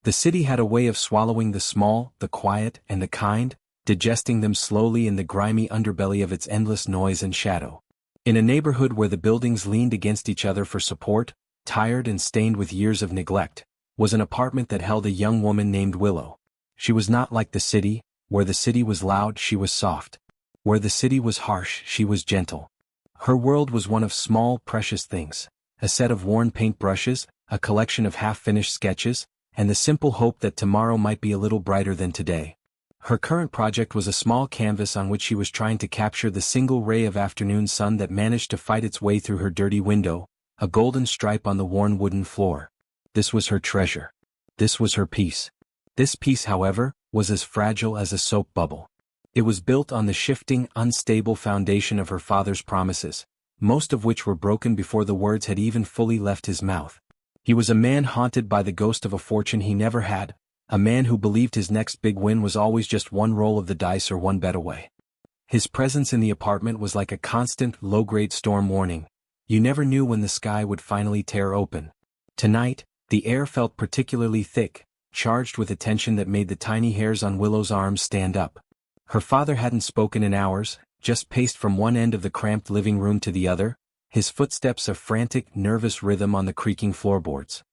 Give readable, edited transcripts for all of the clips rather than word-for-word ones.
The city had a way of swallowing the small, the quiet, and the kind, digesting them slowly in the grimy underbelly of its endless noise and shadow. In a neighborhood where the buildings leaned against each other for support, tired and stained with years of neglect, was an apartment that held a young woman named Willow. She was not like the city. Where the city was loud, she was soft. Where the city was harsh, she was gentle. Her world was one of small, precious things, a set of worn paintbrushes, a collection of half-finished sketches, and the simple hope that tomorrow might be a little brighter than today. Her current project was a small canvas on which she was trying to capture the single ray of afternoon sun that managed to fight its way through her dirty window, a golden stripe on the worn wooden floor. This was her treasure. This was her piece. This piece, however, was as fragile as a soap bubble. It was built on the shifting, unstable foundation of her father's promises, most of which were broken before the words had even fully left his mouth. He was a man haunted by the ghost of a fortune he never had, a man who believed his next big win was always just one roll of the dice or one bet away. His presence in the apartment was like a constant, low-grade storm warning. You never knew when the sky would finally tear open. Tonight, the air felt particularly thick, charged with a tension that made the tiny hairs on Willow's arms stand up. Her father hadn't spoken in hours, just paced from one end of the cramped living room to the other, his footsteps a frantic, nervous rhythm on the creaking floorboards.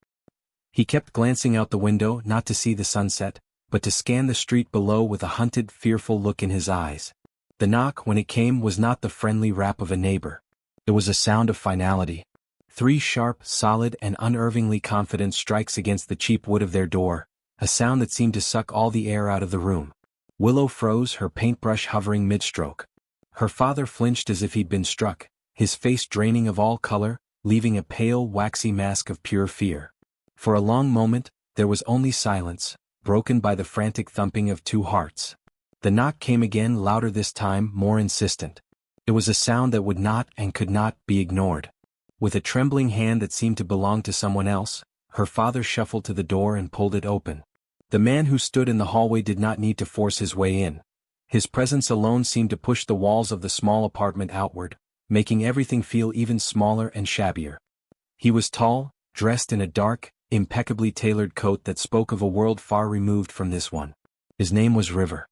He kept glancing out the window not to see the sunset, but to scan the street below with a hunted, fearful look in his eyes. The knock, when it came, was not the friendly rap of a neighbor. It was a sound of finality. 3 sharp, solid, and unervingly confident strikes against the cheap wood of their door, a sound that seemed to suck all the air out of the room. Willow froze, her paintbrush hovering mid-stroke. Her father flinched as if he'd been struck, his face draining of all color, leaving a pale, waxy mask of pure fear. For a long moment, there was only silence, broken by the frantic thumping of 2 hearts. The knock came again, louder this time, more insistent. It was a sound that would not and could not be ignored. With a trembling hand that seemed to belong to someone else, her father shuffled to the door and pulled it open. The man who stood in the hallway did not need to force his way in. His presence alone seemed to push the walls of the small apartment outward, making everything feel even smaller and shabbier. He was tall, dressed in a dark, impeccably tailored coat that spoke of a world far removed from this one. His name was River.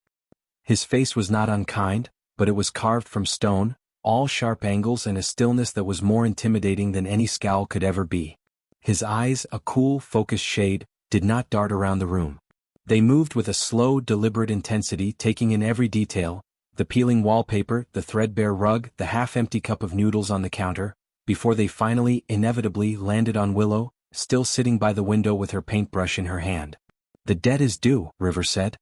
His face was not unkind, but it was carved from stone, all sharp angles and a stillness that was more intimidating than any scowl could ever be. His eyes, a cool, focused shade, did not dart around the room. They moved with a slow, deliberate intensity, taking in every detail, the peeling wallpaper, the threadbare rug, the half-empty cup of noodles on the counter, before they finally, inevitably, landed on Willow, still sitting by the window with her paintbrush in her hand. "The debt is due," River said.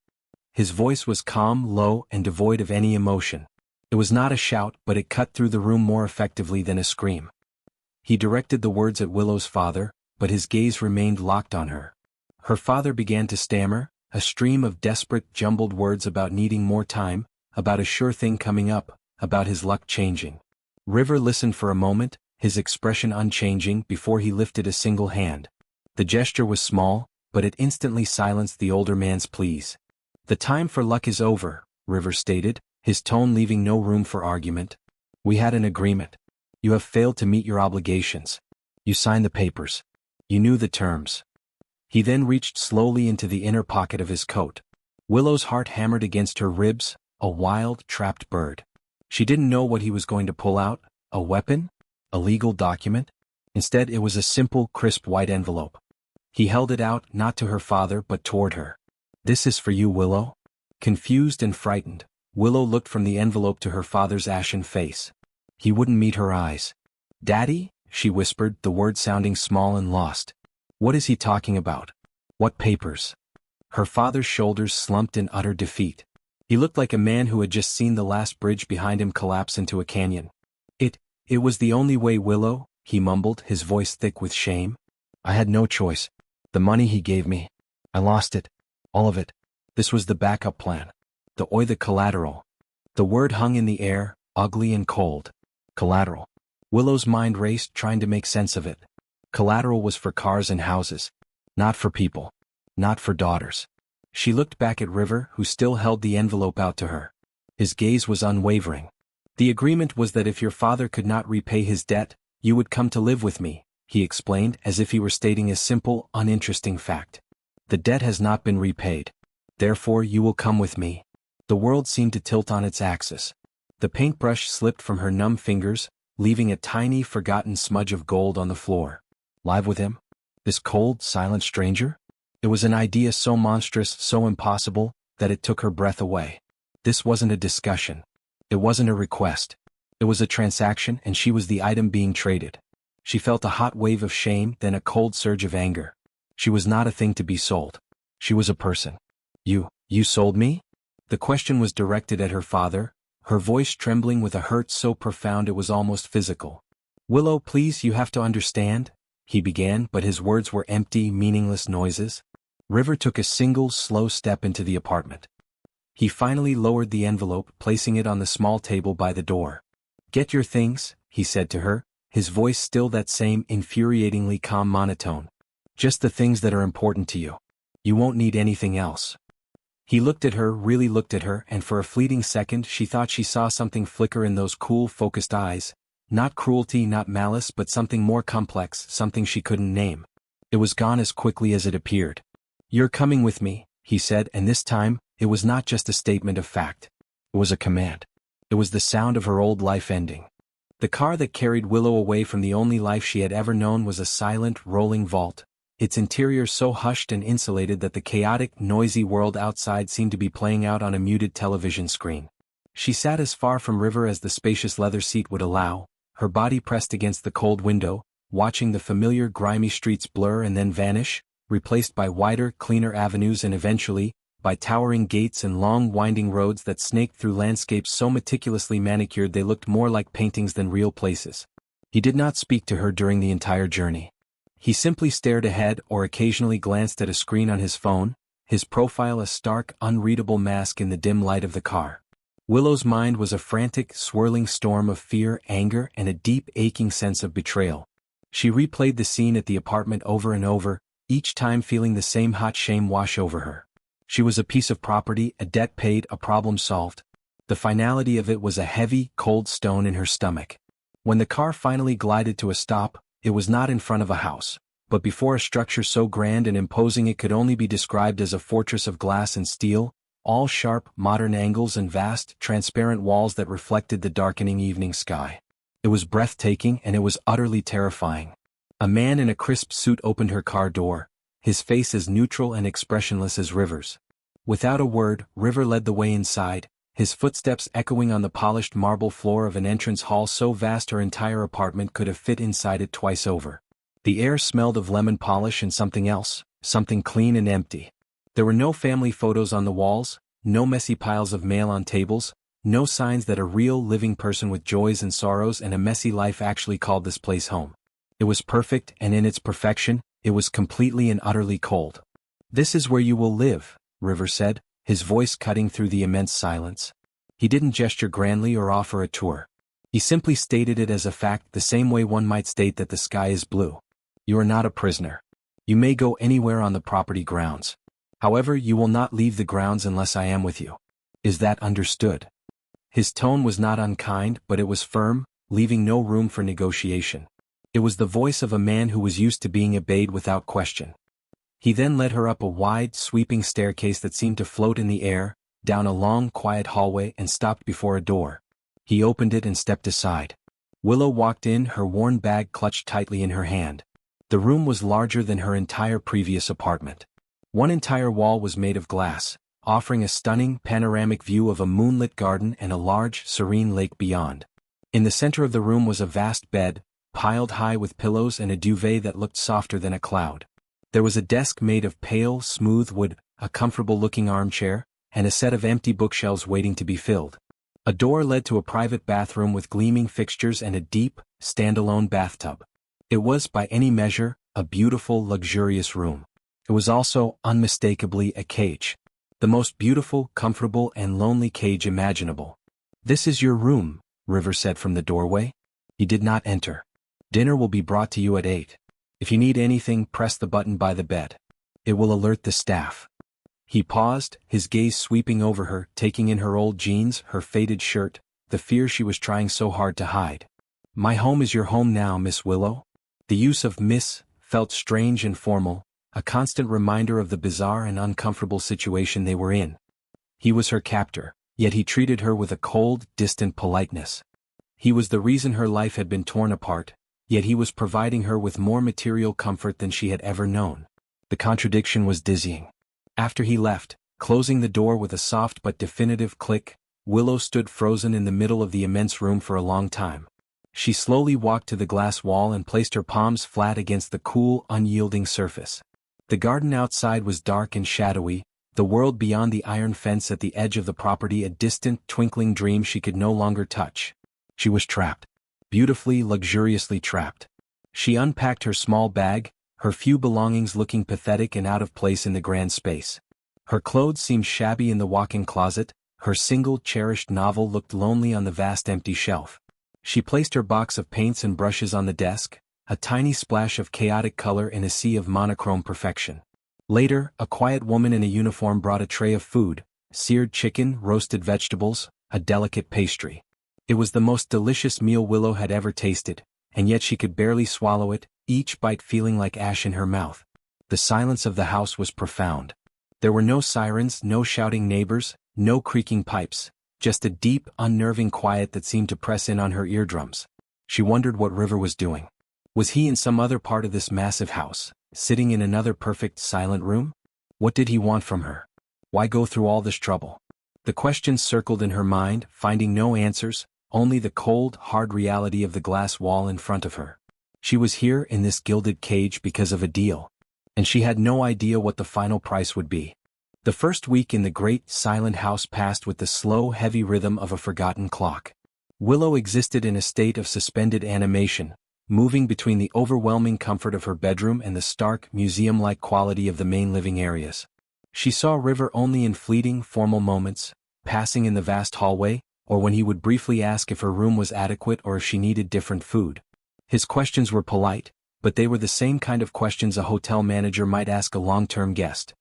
His voice was calm, low, and devoid of any emotion. It was not a shout, but it cut through the room more effectively than a scream. He directed the words at Willow's father, but his gaze remained locked on her. Her father began to stammer, a stream of desperate, jumbled words about needing more time, about a sure thing coming up, about his luck changing. River listened for a moment, his expression unchanging, before he lifted a single hand. The gesture was small, but it instantly silenced the older man's pleas. "The time for luck is over," River stated, his tone leaving no room for argument. "We had an agreement. You have failed to meet your obligations. You signed the papers. You knew the terms." He then reached slowly into the inner pocket of his coat. Willow's heart hammered against her ribs, a wild, trapped bird. She didn't know what he was going to pull out, a weapon? A legal document? Instead, it was a simple, crisp white envelope. He held it out, not to her father but toward her. "This is for you, Willow." Confused and frightened, Willow looked from the envelope to her father's ashen face. He wouldn't meet her eyes. "Daddy?" she whispered, the words sounding small and lost. "What is he talking about? What papers?" Her father's shoulders slumped in utter defeat. He looked like a man who had just seen the last bridge behind him collapse into a canyon. It was the only way, Willow," he mumbled, his voice thick with shame. "I had no choice. The money he gave me. I lost it. All of it. This was the backup plan. The collateral." The word hung in the air, ugly and cold. Collateral. Willow's mind raced, trying to make sense of it. Collateral was for cars and houses. Not for people. Not for daughters. She looked back at River, who still held the envelope out to her. His gaze was unwavering. "The agreement was that if your father could not repay his debt, you would come to live with me," he explained, as if he were stating a simple, uninteresting fact. The debt has not been repaid. Therefore you will come with me. The world seemed to tilt on its axis. The paintbrush slipped from her numb fingers, leaving a tiny, forgotten smudge of gold on the floor. Live with him? This cold, silent stranger? It was an idea so monstrous, so impossible, that it took her breath away. This wasn't a discussion. It wasn't a request. It was a transaction, and she was the item being traded. She felt a hot wave of shame, then a cold surge of anger. She was not a thing to be sold. She was a person. You sold me? The question was directed at her father, her voice trembling with a hurt so profound it was almost physical. Willow, please, you have to understand, he began, but his words were empty, meaningless noises. River took a single, slow step into the apartment. He finally lowered the envelope, placing it on the small table by the door. Get your things, he said to her, his voice still that same infuriatingly calm monotone. Just the things that are important to you. You won't need anything else. He looked at her, really looked at her, and for a fleeting second she thought she saw something flicker in those cool, focused eyes. Not cruelty, not malice, but something more complex, something she couldn't name. It was gone as quickly as it appeared. You're coming with me, he said, and this time, it was not just a statement of fact. It was a command. It was the sound of her old life ending. The car that carried Willow away from the only life she had ever known was a silent, rolling vault, its interior so hushed and insulated that the chaotic, noisy world outside seemed to be playing out on a muted television screen. She sat as far from River as the spacious leather seat would allow, her body pressed against the cold window, watching the familiar grimy streets blur and then vanish, replaced by wider, cleaner avenues and eventually, by towering gates and long winding roads that snaked through landscapes so meticulously manicured they looked more like paintings than real places. He did not speak to her during the entire journey. He simply stared ahead or occasionally glanced at a screen on his phone, his profile a stark, unreadable mask in the dim light of the car. Willow's mind was a frantic, swirling storm of fear, anger, and a deep, aching sense of betrayal. She replayed the scene at the apartment over and over, each time feeling the same hot shame wash over her. She was a piece of property, a debt paid, a problem solved. The finality of it was a heavy, cold stone in her stomach. When the car finally glided to a stop, it was not in front of a house, but before a structure so grand and imposing it could only be described as a fortress of glass and steel, all sharp, modern angles and vast, transparent walls that reflected the darkening evening sky. It was breathtaking and it was utterly terrifying. A man in a crisp suit opened her car door, his face as neutral and expressionless as River's. Without a word, River led the way inside, his footsteps echoing on the polished marble floor of an entrance hall so vast her entire apartment could have fit inside it twice over. The air smelled of lemon polish and something else, something clean and empty. There were no family photos on the walls, no messy piles of mail on tables, no signs that a real living person with joys and sorrows and a messy life actually called this place home. It was perfect, and in its perfection, it was completely and utterly cold. This is where you will live, River said, his voice cutting through the immense silence. He didn't gesture grandly or offer a tour. He simply stated it as a fact the same way one might state that the sky is blue. You are not a prisoner. You may go anywhere on the property grounds. However, you will not leave the grounds unless I am with you. Is that understood? His tone was not unkind, but it was firm, leaving no room for negotiation. It was the voice of a man who was used to being obeyed without question. He then led her up a wide, sweeping staircase that seemed to float in the air, down a long, quiet hallway and stopped before a door. He opened it and stepped aside. Willow walked in, her worn bag clutched tightly in her hand. The room was larger than her entire previous apartment. One entire wall was made of glass, offering a stunning, panoramic view of a moonlit garden and a large, serene lake beyond. In the center of the room was a vast bed, piled high with pillows and a duvet that looked softer than a cloud. There was a desk made of pale, smooth wood, a comfortable-looking armchair, and a set of empty bookshelves waiting to be filled. A door led to a private bathroom with gleaming fixtures and a deep, standalone bathtub. It was, by any measure, a beautiful, luxurious room. It was also, unmistakably, a cage. The most beautiful, comfortable, and lonely cage imaginable. "This is your room," River said from the doorway. He did not enter. "Dinner will be brought to you at 8. If you need anything, press the button by the bed. It will alert the staff." He paused, his gaze sweeping over her, taking in her old jeans, her faded shirt, the fear she was trying so hard to hide. "My home is your home now, Miss Willow." The use of Miss felt strange and formal, a constant reminder of the bizarre and uncomfortable situation they were in. He was her captor, yet he treated her with a cold, distant politeness. He was the reason her life had been torn apart, yet he was providing her with more material comfort than she had ever known. The contradiction was dizzying. After he left, closing the door with a soft but definitive click, Willow stood frozen in the middle of the immense room for a long time. She slowly walked to the glass wall and placed her palms flat against the cool, unyielding surface. The garden outside was dark and shadowy, the world beyond the iron fence at the edge of the property a distant, twinkling dream she could no longer touch. She was trapped. Beautifully, luxuriously trapped. She unpacked her small bag, her few belongings looking pathetic and out of place in the grand space. Her clothes seemed shabby in the walk-in closet, her single, cherished novel looked lonely on the vast empty shelf. She placed her box of paints and brushes on the desk, a tiny splash of chaotic color in a sea of monochrome perfection. Later, a quiet woman in a uniform brought a tray of food, seared chicken, roasted vegetables, a delicate pastry. It was the most delicious meal Willow had ever tasted, and yet she could barely swallow it, each bite feeling like ash in her mouth. The silence of the house was profound. There were no sirens, no shouting neighbors, no creaking pipes, just a deep, unnerving quiet that seemed to press in on her eardrums. She wondered what River was doing. Was he in some other part of this massive house, sitting in another perfect, silent room? What did he want from her? Why go through all this trouble? The questions circled in her mind, finding no answers, only the cold, hard reality of the glass wall in front of her. She was here in this gilded cage because of a deal. And she had no idea what the final price would be. The first week in the great, silent house passed with the slow, heavy rhythm of a forgotten clock. Willow existed in a state of suspended animation, moving between the overwhelming comfort of her bedroom and the stark, museum-like quality of the main living areas. She saw River only in fleeting, formal moments, passing in the vast hallway, or when he would briefly ask if her room was adequate or if she needed different food. His questions were polite, but they were the same kind of questions a hotel manager might ask a long-term guest.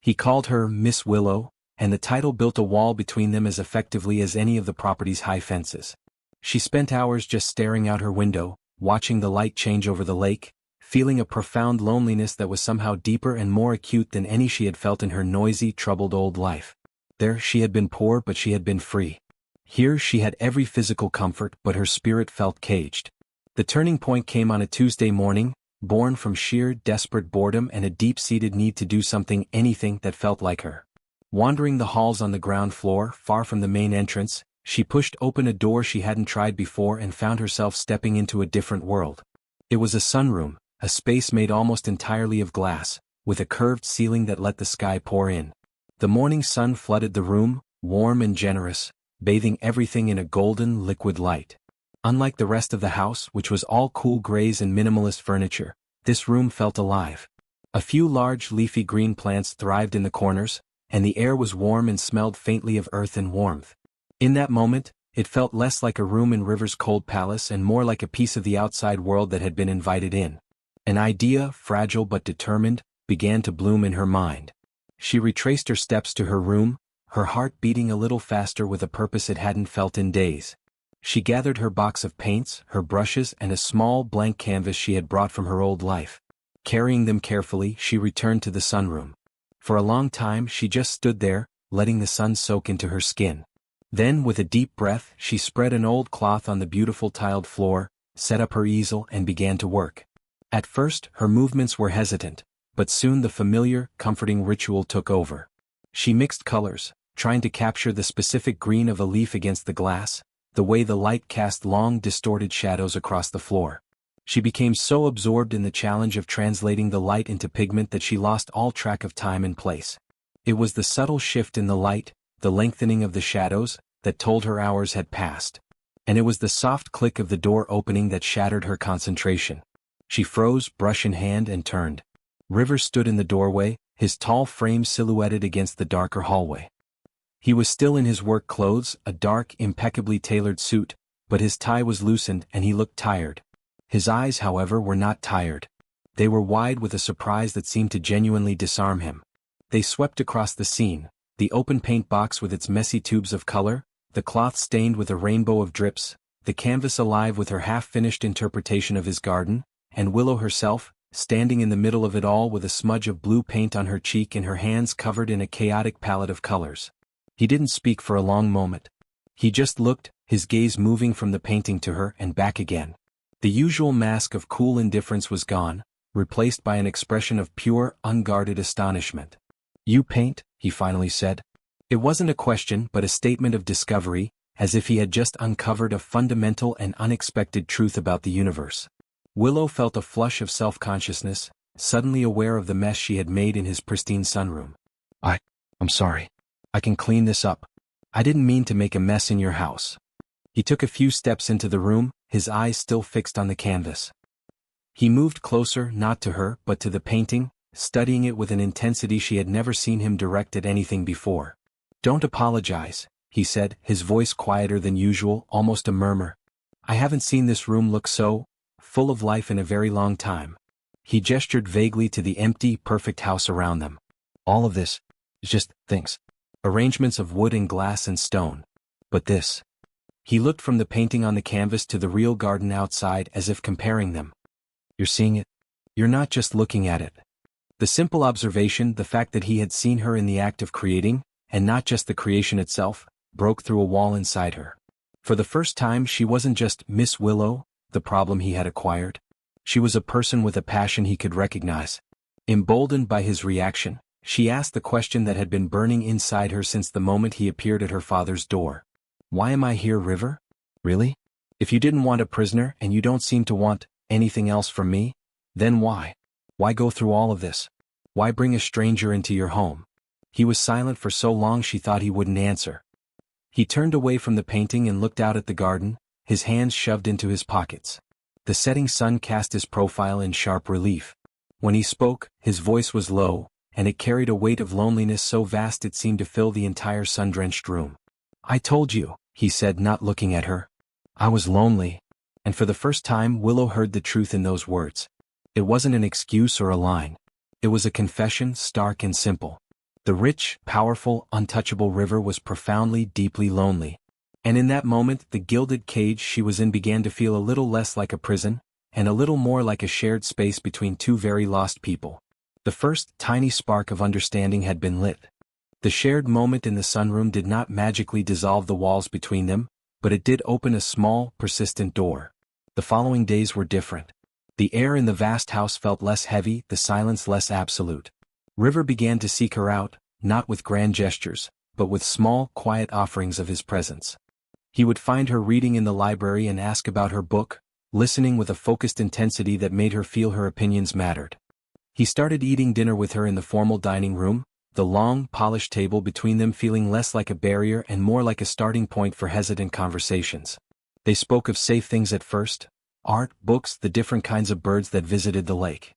He called her Miss Willow, and the title built a wall between them as effectively as any of the property's high fences. She spent hours just staring out her window, watching the light change over the lake, feeling a profound loneliness that was somehow deeper and more acute than any she had felt in her noisy, troubled old life. There she had been poor, but she had been free. Here she had every physical comfort, but her spirit felt caged. The turning point came on a Tuesday morning, born from sheer, desperate boredom and a deep-seated need to do something, anything that felt like her. Wandering the halls on the ground floor, far from the main entrance, she pushed open a door she hadn't tried before and found herself stepping into a different world. It was a sunroom, a space made almost entirely of glass, with a curved ceiling that let the sky pour in. The morning sun flooded the room, warm and generous, bathing everything in a golden, liquid light. Unlike the rest of the house, which was all cool grays and minimalist furniture, this room felt alive. A few large leafy green plants thrived in the corners, and the air was warm and smelled faintly of earth and warmth. In that moment, it felt less like a room in River's cold palace and more like a piece of the outside world that had been invited in. An idea, fragile but determined, began to bloom in her mind. She retraced her steps to her room, her heart beating a little faster with a purpose it hadn't felt in days. She gathered her box of paints, her brushes, and a small blank canvas she had brought from her old life. Carrying them carefully, she returned to the sunroom. For a long time she just stood there, letting the sun soak into her skin. Then, with a deep breath, she spread an old cloth on the beautiful tiled floor, set up her easel, and began to work. At first, her movements were hesitant, but soon the familiar, comforting ritual took over. She mixed colors, trying to capture the specific green of a leaf against the glass, the way the light cast long, distorted shadows across the floor. She became so absorbed in the challenge of translating the light into pigment that she lost all track of time and place. It was the subtle shift in the light, the lengthening of the shadows, that told her hours had passed. And it was the soft click of the door opening that shattered her concentration. She froze, brush in hand, and turned. River stood in the doorway, his tall frame silhouetted against the darker hallway. He was still in his work clothes, a dark, impeccably tailored suit, but his tie was loosened and he looked tired. His eyes, however, were not tired. They were wide with a surprise that seemed to genuinely disarm him. They swept across the scene, the open paint box with its messy tubes of color, the cloth stained with a rainbow of drips, the canvas alive with her half-finished interpretation of his garden, and Willow herself, standing in the middle of it all with a smudge of blue paint on her cheek and her hands covered in a chaotic palette of colors. He didn't speak for a long moment. He just looked, his gaze moving from the painting to her and back again. The usual mask of cool indifference was gone, replaced by an expression of pure, unguarded astonishment. "You paint?" he finally said. It wasn't a question but a statement of discovery, as if he had just uncovered a fundamental and unexpected truth about the universe. Willow felt a flush of self-consciousness, suddenly aware of the mess she had made in his pristine sunroom. I'm sorry. I can clean this up. I didn't mean to make a mess in your house." He took a few steps into the room, his eyes still fixed on the canvas. He moved closer, not to her, but to the painting, studying it with an intensity she had never seen him direct at anything before. "Don't apologize," he said, his voice quieter than usual, almost a murmur. "I haven't seen this room look so full of life in a very long time." He gestured vaguely to the empty, perfect house around them. "All of this is just things. Arrangements of wood and glass and stone. But this." He looked from the painting on the canvas to the real garden outside as if comparing them. "You're seeing it? You're not just looking at it." The simple observation, the fact that he had seen her in the act of creating, and not just the creation itself, broke through a wall inside her. For the first time she wasn't just Miss Willow, the problem he had acquired. She was a person with a passion he could recognize. Emboldened by his reaction, she asked the question that had been burning inside her since the moment he appeared at her father's door. "Why am I here, River? Really? If you didn't want a prisoner and you don't seem to want anything else from me, then why? Why go through all of this? Why bring a stranger into your home?" He was silent for so long she thought he wouldn't answer. He turned away from the painting and looked out at the garden, his hands shoved into his pockets. The setting sun cast his profile in sharp relief. When he spoke, his voice was low, and it carried a weight of loneliness so vast it seemed to fill the entire sun-drenched room. "I told you," he said, not looking at her. "I was lonely." And for the first time Willow heard the truth in those words. It wasn't an excuse or a line. It was a confession, stark and simple. The rich, powerful, untouchable River was profoundly, deeply lonely. And in that moment the gilded cage she was in began to feel a little less like a prison, and a little more like a shared space between two very lost people. The first tiny spark of understanding had been lit. The shared moment in the sunroom did not magically dissolve the walls between them, but it did open a small, persistent door. The following days were different. The air in the vast house felt less heavy, the silence less absolute. River began to seek her out, not with grand gestures, but with small, quiet offerings of his presence. He would find her reading in the library and ask about her book, listening with a focused intensity that made her feel her opinions mattered. He started eating dinner with her in the formal dining room, the long, polished table between them feeling less like a barrier and more like a starting point for hesitant conversations. They spoke of safe things at first: art, books, the different kinds of birds that visited the lake.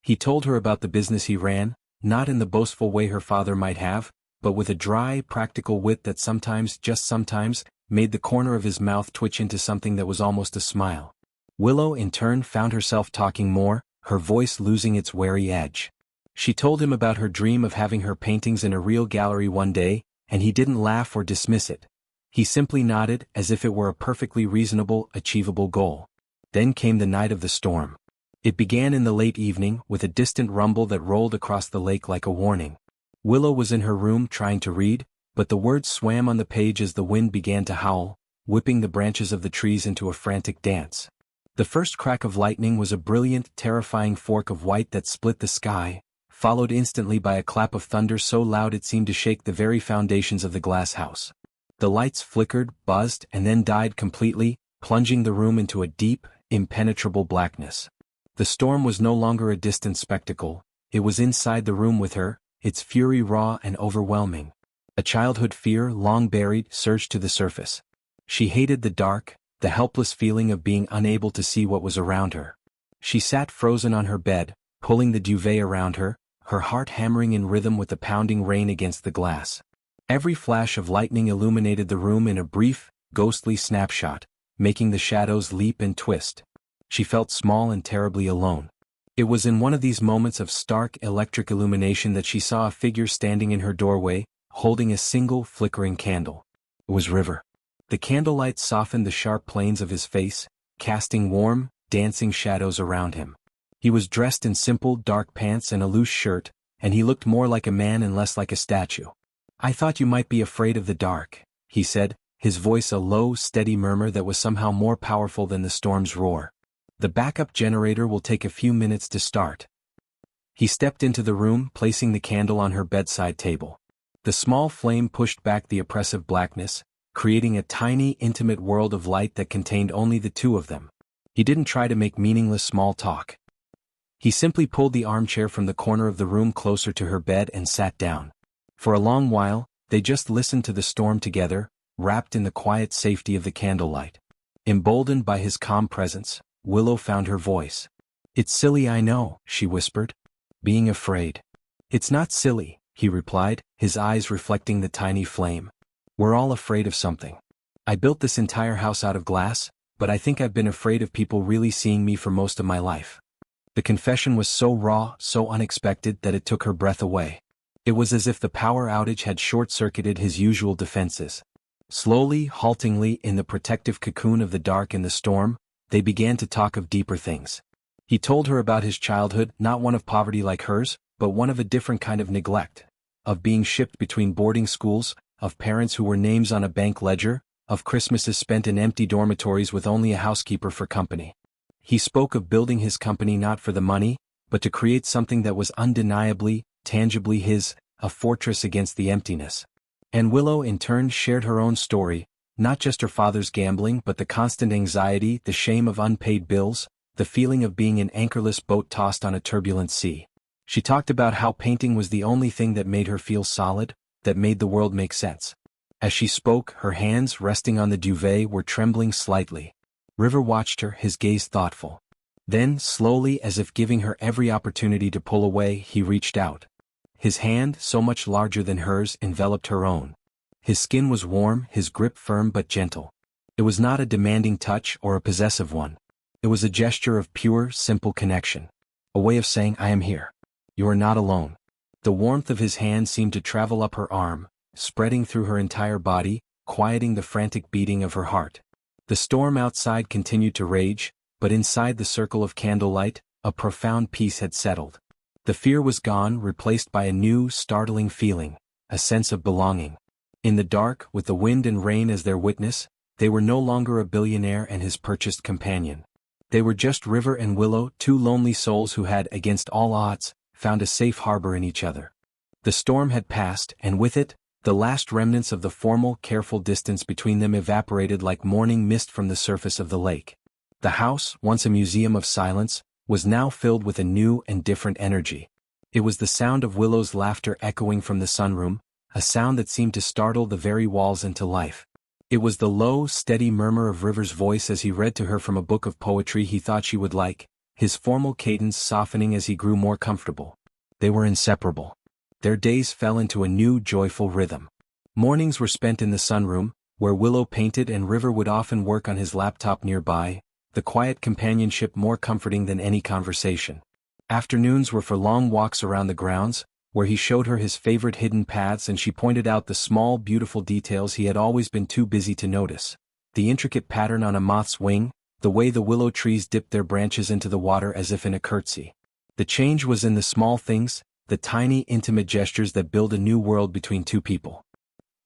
He told her about the business he ran, not in the boastful way her father might have, but with a dry, practical wit that sometimes, just sometimes, made the corner of his mouth twitch into something that was almost a smile. Willow, in turn, found herself talking more, her voice losing its wary edge. She told him about her dream of having her paintings in a real gallery one day, and he didn't laugh or dismiss it. He simply nodded, as if it were a perfectly reasonable, achievable goal. Then came the night of the storm. It began in the late evening, with a distant rumble that rolled across the lake like a warning. Willow was in her room trying to read, but the words swam on the page as the wind began to howl, whipping the branches of the trees into a frantic dance. The first crack of lightning was a brilliant, terrifying fork of white that split the sky, followed instantly by a clap of thunder so loud it seemed to shake the very foundations of the glass house. The lights flickered, buzzed, and then died completely, plunging the room into a deep, impenetrable blackness. The storm was no longer a distant spectacle, it was inside the room with her, its fury raw and overwhelming. A childhood fear, long buried, surged to the surface. She hated the dark, the helpless feeling of being unable to see what was around her. She sat frozen on her bed, pulling the duvet around her, her heart hammering in rhythm with the pounding rain against the glass. Every flash of lightning illuminated the room in a brief, ghostly snapshot, making the shadows leap and twist. She felt small and terribly alone. It was in one of these moments of stark electric illumination that she saw a figure standing in her doorway, holding a single flickering candle. It was River. The candlelight softened the sharp planes of his face, casting warm, dancing shadows around him. He was dressed in simple, dark pants and a loose shirt, and he looked more like a man and less like a statue. "I thought you might be afraid of the dark," he said, his voice a low, steady murmur that was somehow more powerful than the storm's roar. "The backup generator will take a few minutes to start." He stepped into the room, placing the candle on her bedside table. The small flame pushed back the oppressive blackness, creating a tiny, intimate world of light that contained only the two of them. He didn't try to make meaningless small talk. He simply pulled the armchair from the corner of the room closer to her bed and sat down. For a long while, they just listened to the storm together, wrapped in the quiet safety of the candlelight. Emboldened by his calm presence, Willow found her voice. "It's silly, I know," she whispered. "Being afraid." "It's not silly," he replied, his eyes reflecting the tiny flame. "We're all afraid of something. I built this entire house out of glass, but I think I've been afraid of people really seeing me for most of my life." The confession was so raw, so unexpected that it took her breath away. It was as if the power outage had short-circuited his usual defenses. Slowly, haltingly, in the protective cocoon of the dark and the storm, they began to talk of deeper things. He told her about his childhood, not one of poverty like hers, but one of a different kind of neglect. Of being shipped between boarding schools, of parents who were names on a bank ledger, of Christmases spent in empty dormitories with only a housekeeper for company. He spoke of building his company not for the money, but to create something that was undeniably, tangibly his, a fortress against the emptiness. And Willow in turn shared her own story, not just her father's gambling but the constant anxiety, the shame of unpaid bills, the feeling of being an anchorless boat tossed on a turbulent sea. She talked about how painting was the only thing that made her feel solid, that made the world make sense. As she spoke, her hands resting on the duvet were trembling slightly. River watched her, his gaze thoughtful. Then, slowly, as if giving her every opportunity to pull away, he reached out. His hand, so much larger than hers, enveloped her own. His skin was warm, his grip firm but gentle. It was not a demanding touch or a possessive one. It was a gesture of pure, simple connection. A way of saying, "I am here. You are not alone." The warmth of his hand seemed to travel up her arm, spreading through her entire body, quieting the frantic beating of her heart. The storm outside continued to rage, but inside the circle of candlelight, a profound peace had settled. The fear was gone, replaced by a new, startling feeling, a sense of belonging. In the dark, with the wind and rain as their witness, they were no longer a billionaire and his purchased companion. They were just River and Willow, two lonely souls who had, against all odds, found a safe harbor in each other. The storm had passed, and with it, the last remnants of the formal, careful distance between them evaporated like morning mist from the surface of the lake. The house, once a museum of silence, was now filled with a new and different energy. It was the sound of Willow's laughter echoing from the sunroom, a sound that seemed to startle the very walls into life. It was the low, steady murmur of River's voice as he read to her from a book of poetry he thought she would like, his formal cadence softening as he grew more comfortable. They were inseparable. Their days fell into a new, joyful rhythm. Mornings were spent in the sunroom, where Willow painted and River would often work on his laptop nearby, the quiet companionship more comforting than any conversation. Afternoons were for long walks around the grounds, where he showed her his favorite hidden paths and she pointed out the small, beautiful details he had always been too busy to notice. The intricate pattern on a moth's wing, the way the willow trees dipped their branches into the water as if in a curtsy. The change was in the small things, the tiny, intimate gestures that build a new world between two people.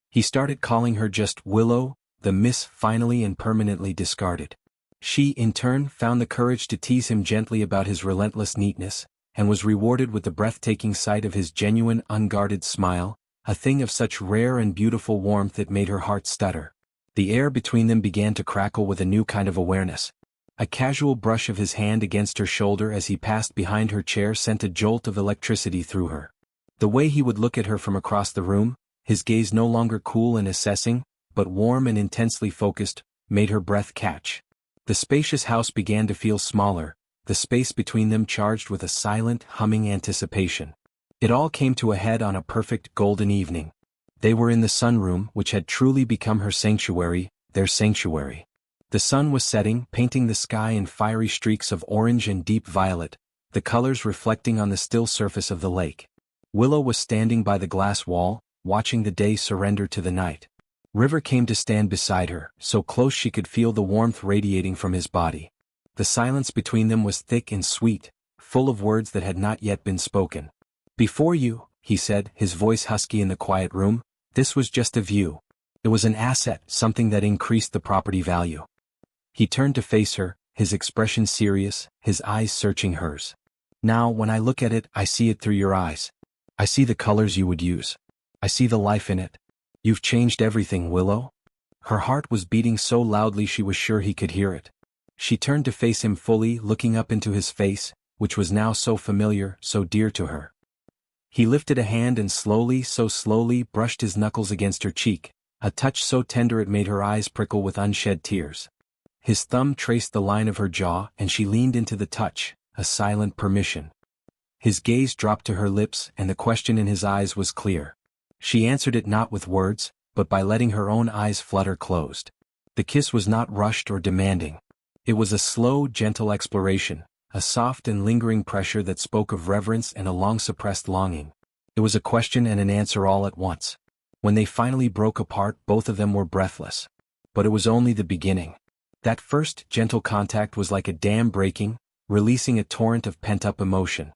He started calling her just Willow, the Miss finally and permanently discarded. She, in turn, found the courage to tease him gently about his relentless neatness, and was rewarded with the breathtaking sight of his genuine, unguarded smile, a thing of such rare and beautiful warmth it made her heart stutter. The air between them began to crackle with a new kind of awareness. A casual brush of his hand against her shoulder as he passed behind her chair sent a jolt of electricity through her. The way he would look at her from across the room, his gaze no longer cool and assessing, but warm and intensely focused, made her breath catch. The spacious house began to feel smaller, the space between them charged with a silent, humming anticipation. It all came to a head on a perfect, golden evening. They were in the sunroom, which had truly become her sanctuary, their sanctuary. The sun was setting, painting the sky in fiery streaks of orange and deep violet, the colors reflecting on the still surface of the lake. Willow was standing by the glass wall, watching the day surrender to the night. River came to stand beside her, so close she could feel the warmth radiating from his body. The silence between them was thick and sweet, full of words that had not yet been spoken. "Before you," he said, his voice husky in the quiet room, "this was just a view. It was an asset, something that increased the property value." He turned to face her, his expression serious, his eyes searching hers. "Now, when I look at it, I see it through your eyes. I see the colors you would use. I see the life in it. You've changed everything, Willow." Her heart was beating so loudly she was sure he could hear it. She turned to face him fully, looking up into his face, which was now so familiar, so dear to her. He lifted a hand and slowly, so slowly, brushed his knuckles against her cheek, a touch so tender it made her eyes prickle with unshed tears. His thumb traced the line of her jaw, and she leaned into the touch, a silent permission. His gaze dropped to her lips, and the question in his eyes was clear. She answered it not with words, but by letting her own eyes flutter closed. The kiss was not rushed or demanding. It was a slow, gentle exploration, a soft and lingering pressure that spoke of reverence and a long-suppressed longing. It was a question and an answer all at once. When they finally broke apart, both of them were breathless. But it was only the beginning. That first, gentle contact was like a dam breaking, releasing a torrent of pent-up emotion.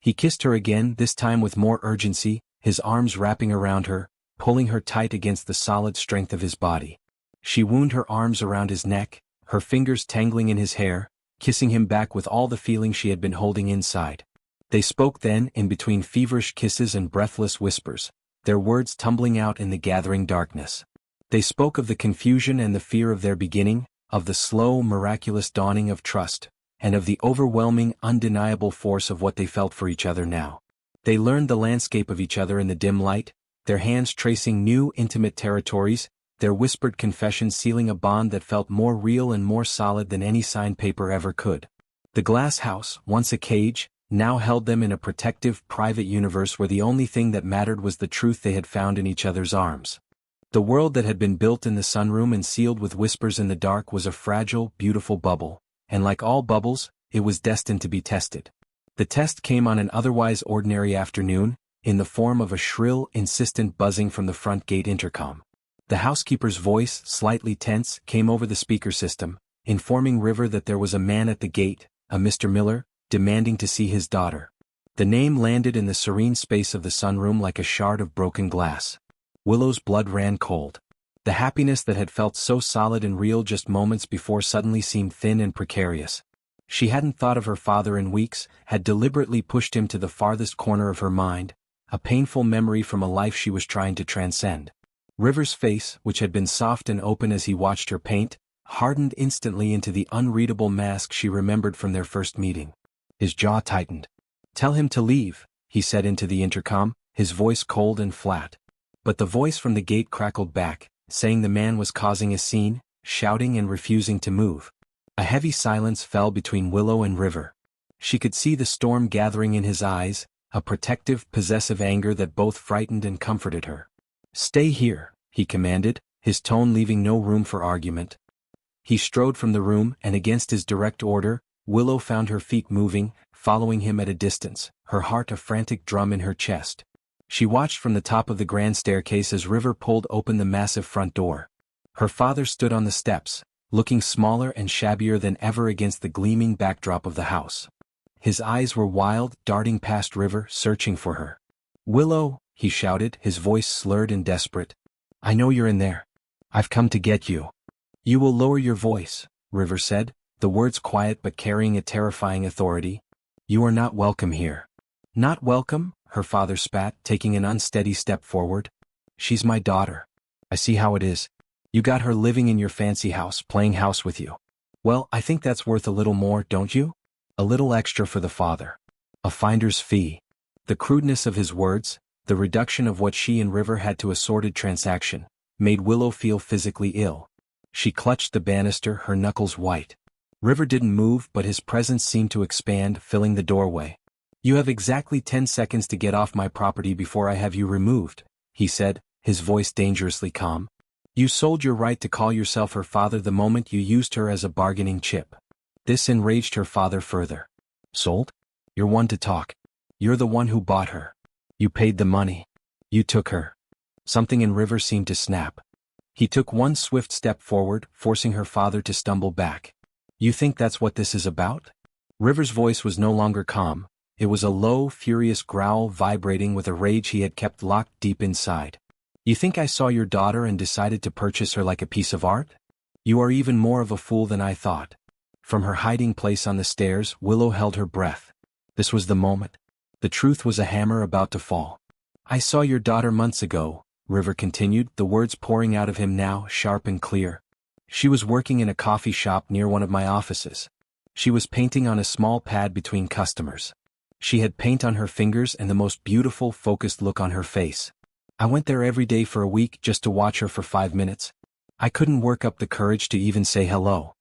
He kissed her again, this time with more urgency, his arms wrapping around her, pulling her tight against the solid strength of his body. She wound her arms around his neck, her fingers tangling in his hair, kissing him back with all the feeling she had been holding inside. They spoke then, in between feverish kisses and breathless whispers, their words tumbling out in the gathering darkness. They spoke of the confusion and the fear of their beginning, of the slow, miraculous dawning of trust, and of the overwhelming, undeniable force of what they felt for each other now. They learned the landscape of each other in the dim light, their hands tracing new, intimate territories, their whispered confessions sealing a bond that felt more real and more solid than any signed paper ever could. The glass house, once a cage, now held them in a protective, private universe where the only thing that mattered was the truth they had found in each other's arms. The world that had been built in the sunroom and sealed with whispers in the dark was a fragile, beautiful bubble, and like all bubbles, it was destined to be tested. The test came on an otherwise ordinary afternoon, in the form of a shrill, insistent buzzing from the front gate intercom. The housekeeper's voice, slightly tense, came over the speaker system, informing River that there was a man at the gate, a Mr. Miller, demanding to see his daughter. The name landed in the serene space of the sunroom like a shard of broken glass. Willow's blood ran cold. The happiness that had felt so solid and real just moments before suddenly seemed thin and precarious. She hadn't thought of her father in weeks, had deliberately pushed him to the farthest corner of her mind, a painful memory from a life she was trying to transcend. River's face, which had been soft and open as he watched her paint, hardened instantly into the unreadable mask she remembered from their first meeting. His jaw tightened. "Tell him to leave," he said into the intercom, his voice cold and flat. But the voice from the gate crackled back, saying the man was causing a scene, shouting and refusing to move. A heavy silence fell between Willow and River. She could see the storm gathering in his eyes, a protective, possessive anger that both frightened and comforted her. "Stay here," he commanded, his tone leaving no room for argument. He strode from the room, and against his direct order, Willow found her feet moving, following him at a distance, her heart a frantic drum in her chest. She watched from the top of the grand staircase as River pulled open the massive front door. Her father stood on the steps, looking smaller and shabbier than ever against the gleaming backdrop of the house. His eyes were wild, darting past River, searching for her. "Willow," he shouted, his voice slurred and desperate. "I know you're in there. I've come to get you." "You will lower your voice," River said, the words quiet but carrying a terrifying authority. "You are not welcome here." "Not welcome?" her father spat, taking an unsteady step forward. "She's my daughter. I see how it is. You got her living in your fancy house, playing house with you. Well, I think that's worth a little more, don't you? A little extra for the father. A finder's fee." The crudeness of his words, the reduction of what she and River had to a sordid transaction, made Willow feel physically ill. She clutched the banister, her knuckles white. River didn't move, but his presence seemed to expand, filling the doorway. "You have exactly 10 seconds to get off my property before I have you removed," he said, his voice dangerously calm. "You sold your right to call yourself her father the moment you used her as a bargaining chip." This enraged her father further. "Sold? You're one to talk. You're the one who bought her. You paid the money. You took her." Something in River seemed to snap. He took one swift step forward, forcing her father to stumble back. "You think that's what this is about?" River's voice was no longer calm. It was a low, furious growl vibrating with a rage he had kept locked deep inside. You think I saw your daughter and decided to purchase her like a piece of art? You are even more of a fool than I thought. From her hiding place on the stairs, Willow held her breath. This was the moment. The truth was a hammer about to fall. I saw your daughter months ago, River continued, the words pouring out of him now, sharp and clear. She was working in a coffee shop near one of my offices. She was painting on a small pad between customers. She had paint on her fingers and the most beautiful, focused look on her face. I went there every day for a week just to watch her for 5 minutes. I couldn't work up the courage to even say hello.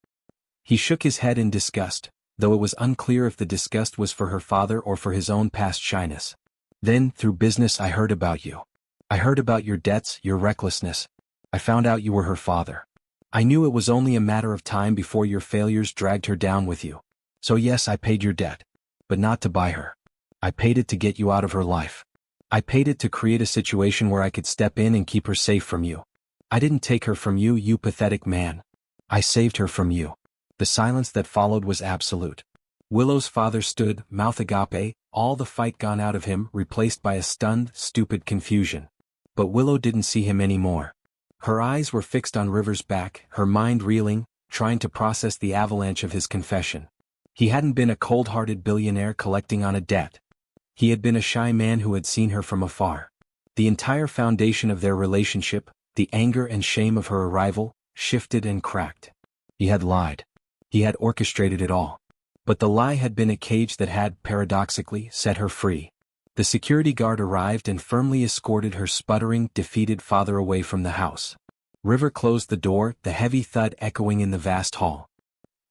He shook his head in disgust, though it was unclear if the disgust was for her father or for his own past shyness. Then, through business, I heard about you. I heard about your debts, your recklessness. I found out you were her father. I knew it was only a matter of time before your failures dragged her down with you. So yes, I paid your debt. But not to buy her. I paid it to get you out of her life. I paid it to create a situation where I could step in and keep her safe from you. I didn't take her from you, you pathetic man. I saved her from you. The silence that followed was absolute. Willow's father stood, mouth agape, all the fight gone out of him, replaced by a stunned, stupid confusion. But Willow didn't see him anymore. Her eyes were fixed on River's back, her mind reeling, trying to process the avalanche of his confession. He hadn't been a cold-hearted billionaire collecting on a debt. He had been a shy man who had seen her from afar. The entire foundation of their relationship, the anger and shame of her arrival, shifted and cracked. He had lied. He had orchestrated it all. But the lie had been a cage that had, paradoxically, set her free. The security guard arrived and firmly escorted her sputtering, defeated father away from the house. River closed the door, the heavy thud echoing in the vast hall.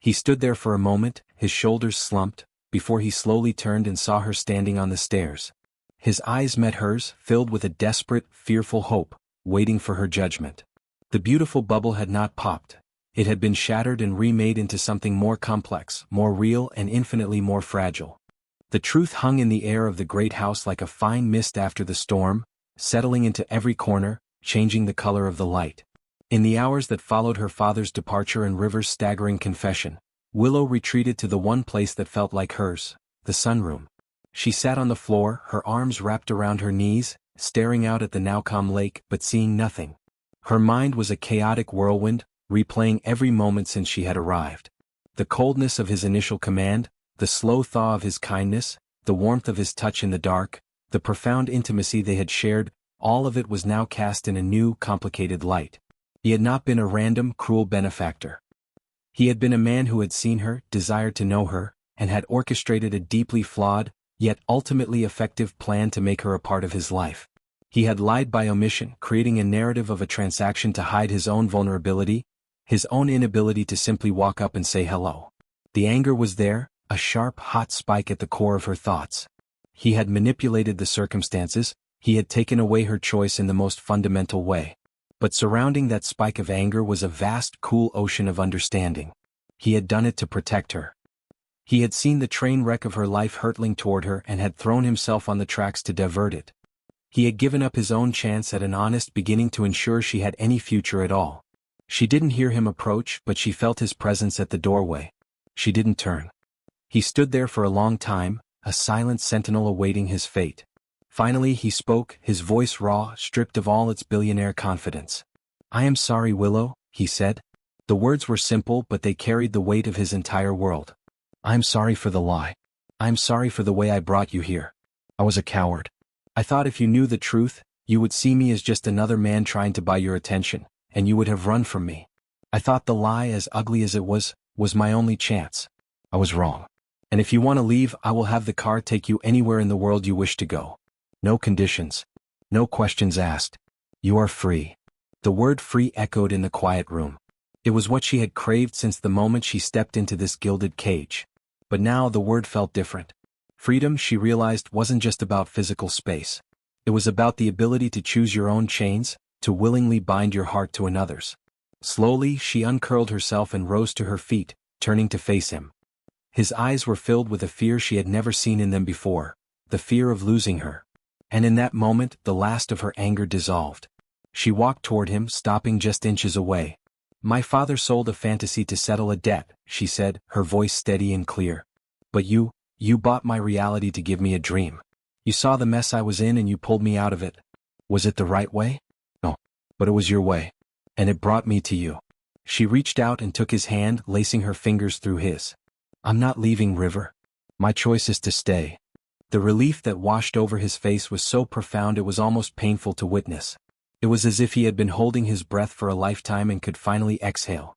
He stood there for a moment, his shoulders slumped, before he slowly turned and saw her standing on the stairs. His eyes met hers, filled with a desperate, fearful hope, waiting for her judgment. The beautiful bubble had not popped. It had been shattered and remade into something more complex, more real and infinitely more fragile. The truth hung in the air of the great house like a fine mist after the storm, settling into every corner, changing the color of the light. In the hours that followed her father's departure and River's staggering confession, Willow retreated to the one place that felt like hers, the sunroom. She sat on the floor, her arms wrapped around her knees, staring out at the now calm lake, but seeing nothing. Her mind was a chaotic whirlwind, replaying every moment since she had arrived. The coldness of his initial command, the slow thaw of his kindness, the warmth of his touch in the dark, the profound intimacy they had shared, all of it was now cast in a new, complicated light. He had not been a random, cruel benefactor. He had been a man who had seen her, desired to know her, and had orchestrated a deeply flawed, yet ultimately effective plan to make her a part of his life. He had lied by omission, creating a narrative of a transaction to hide his own vulnerability, his own inability to simply walk up and say hello. The anger was there, a sharp, hot spike at the core of her thoughts. He had manipulated the circumstances, he had taken away her choice in the most fundamental way. But surrounding that spike of anger was a vast, cool ocean of understanding. He had done it to protect her. He had seen the train wreck of her life hurtling toward her and had thrown himself on the tracks to divert it. He had given up his own chance at an honest beginning to ensure she had any future at all. She didn't hear him approach, but she felt his presence at the doorway. She didn't turn. He stood there for a long time, a silent sentinel awaiting his fate. Finally he spoke, his voice raw, stripped of all its billionaire confidence. "I am sorry, Willow," he said. The words were simple, but they carried the weight of his entire world. "I'm sorry for the lie. I'm sorry for the way I brought you here. I was a coward. I thought if you knew the truth, you would see me as just another man trying to buy your attention, and you would have run from me. I thought the lie, as ugly as it was my only chance. I was wrong. And if you want to leave, I will have the car take you anywhere in the world you wish to go. No conditions. No questions asked. You are free." The word free echoed in the quiet room. It was what she had craved since the moment she stepped into this gilded cage. But now the word felt different. Freedom, she realized, wasn't just about physical space. It was about the ability to choose your own chains, to willingly bind your heart to another's. Slowly, she uncurled herself and rose to her feet, turning to face him. His eyes were filled with a fear she had never seen in them before, the fear of losing her. And in that moment, the last of her anger dissolved. She walked toward him, stopping just inches away. "My father sold a fantasy to settle a debt," she said, her voice steady and clear. But you bought my reality to give me a dream. You saw the mess I was in and you pulled me out of it. Was it the right way? No. But it was your way. And it brought me to you." She reached out and took his hand, lacing her fingers through his. "I'm not leaving, River. My choice is to stay." The relief that washed over his face was so profound it was almost painful to witness. It was as if he had been holding his breath for a lifetime and could finally exhale.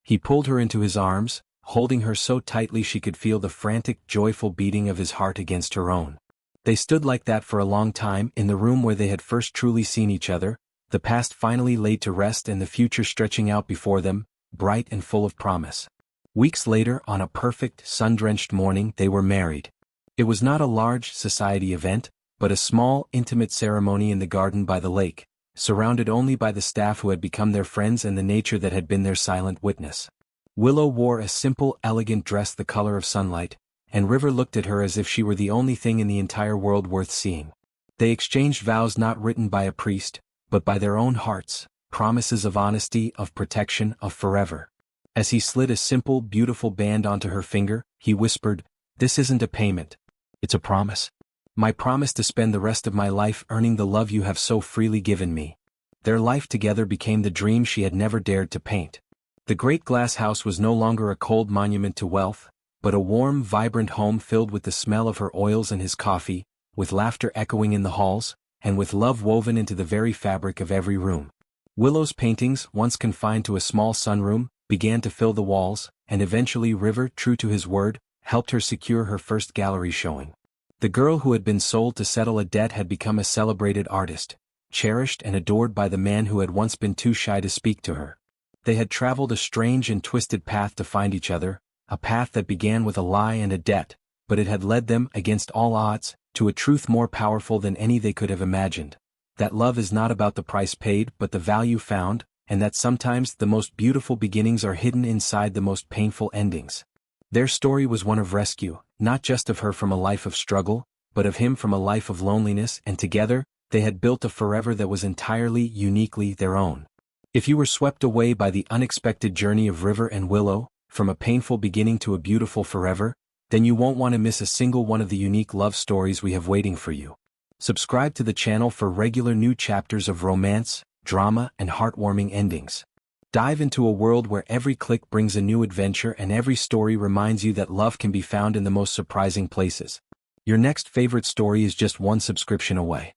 He pulled her into his arms, holding her so tightly she could feel the frantic, joyful beating of his heart against her own. They stood like that for a long time in the room where they had first truly seen each other, the past finally laid to rest and the future stretching out before them, bright and full of promise. Weeks later, on a perfect, sun-drenched morning, they were married. It was not a large society event, but a small, intimate ceremony in the garden by the lake, surrounded only by the staff who had become their friends and the nature that had been their silent witness. Willow wore a simple, elegant dress the color of sunlight, and River looked at her as if she were the only thing in the entire world worth seeing. They exchanged vows not written by a priest, but by their own hearts, promises of honesty, of protection, of forever. As he slid a simple, beautiful band onto her finger, he whispered, "This isn't a payment. It's a promise. My promise to spend the rest of my life earning the love you have so freely given me." Their life together became the dream she had never dared to paint. The great glass house was no longer a cold monument to wealth, but a warm, vibrant home filled with the smell of her oils and his coffee, with laughter echoing in the halls, and with love woven into the very fabric of every room. Willow's paintings, once confined to a small sunroom, began to fill the walls, and eventually River, true to his word, helped her secure her first gallery showing. The girl who had been sold to settle a debt had become a celebrated artist, cherished and adored by the man who had once been too shy to speak to her. They had traveled a strange and twisted path to find each other, a path that began with a lie and a debt, but it had led them, against all odds, to a truth more powerful than any they could have imagined. That love is not about the price paid but the value found, and that sometimes the most beautiful beginnings are hidden inside the most painful endings. Their story was one of rescue, not just of her from a life of struggle, but of him from a life of loneliness, and together, they had built a forever that was entirely, uniquely their own. If you were swept away by the unexpected journey of River and Willow, from a painful beginning to a beautiful forever, then you won't want to miss a single one of the unique love stories we have waiting for you. Subscribe to the channel for regular new chapters of romance, drama, and heartwarming endings. Dive into a world where every click brings a new adventure and every story reminds you that love can be found in the most surprising places. Your next favorite story is just one subscription away.